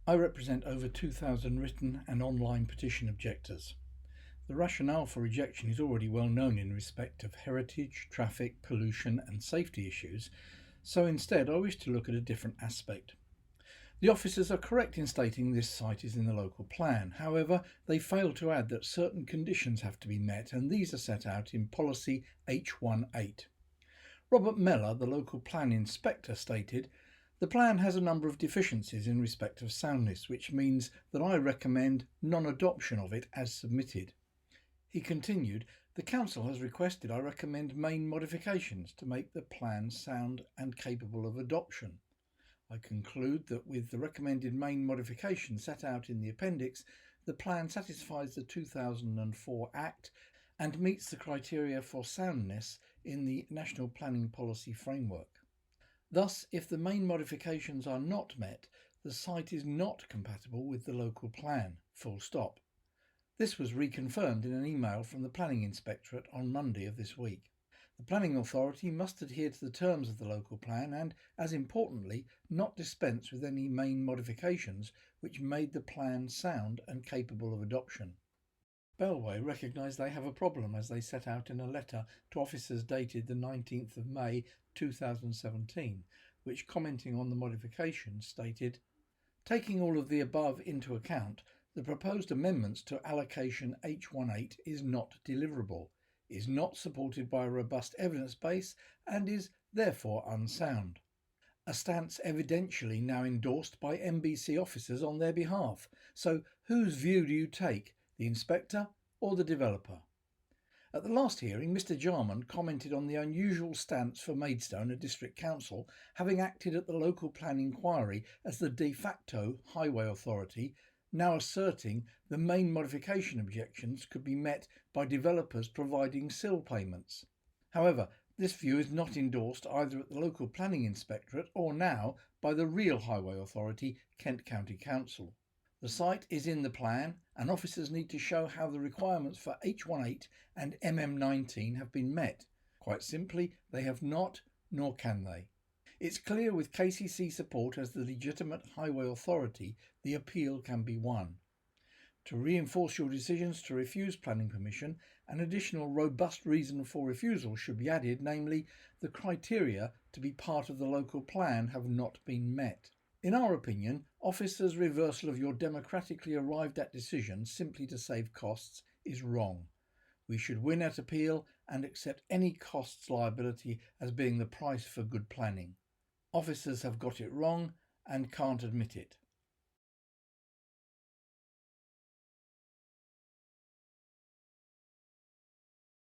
I represent over 2,000 written and online petition objectors. The rationale for rejection is already well known in respect of heritage, traffic, pollution and safety issues, so instead I wish to look at a different aspect. The officers are correct in stating this site is in the local plan. However, they fail to add that certain conditions have to be met, and these are set out in Policy H18. Robert Mellor, the local plan inspector, stated, "The plan has a number of deficiencies in respect of soundness, which means that I recommend non-adoption of it as submitted." He continued, "The Council has requested I recommend main modifications to make the plan sound and capable of adoption. I conclude that with the recommended main modifications set out in the appendix, the plan satisfies the 2004 Act and meets the criteria for soundness in the National Planning Policy Framework. Thus, if the main modifications are not met, the site is not compatible with the local plan, full stop." This was reconfirmed in an email from the Planning Inspectorate on Monday of this week. The Planning Authority must adhere to the terms of the local plan and, as importantly, not dispense with any main modifications which made the plan sound and capable of adoption. Bellway recognise they have a problem, as they set out in a letter to officers dated the 19th of May 2017, which, commenting on the modifications, stated, "Taking all of the above into account, the proposed amendments to allocation H18 is not deliverable, is not supported by a robust evidence base, and is therefore unsound." A stance evidentially now endorsed by MBC officers on their behalf. So whose view do you take, the inspector or the developer? At the last hearing, Mr Jarman commented on the unusual stance for Maidstone, a district council, having acted at the local plan inquiry as the de facto highway authority, now asserting the main modification objections could be met by developers providing sill payments. However, this view is not endorsed either at the local planning inspectorate or now by the real highway authority, Kent County Council. The site is in the plan and officers need to show how the requirements for H18 and MM19 have been met. Quite simply, they have not, nor can they. It's clear with KCC support as the legitimate highway authority, the appeal can be won. To reinforce your decisions to refuse planning permission, an additional robust reason for refusal should be added, namely, the criteria to be part of the local plan have not been met. In our opinion, officers' reversal of your democratically arrived at decision simply to save costs is wrong. We should win at appeal and accept any costs liability as being the price for good planning. Officers have got it wrong and can't admit it.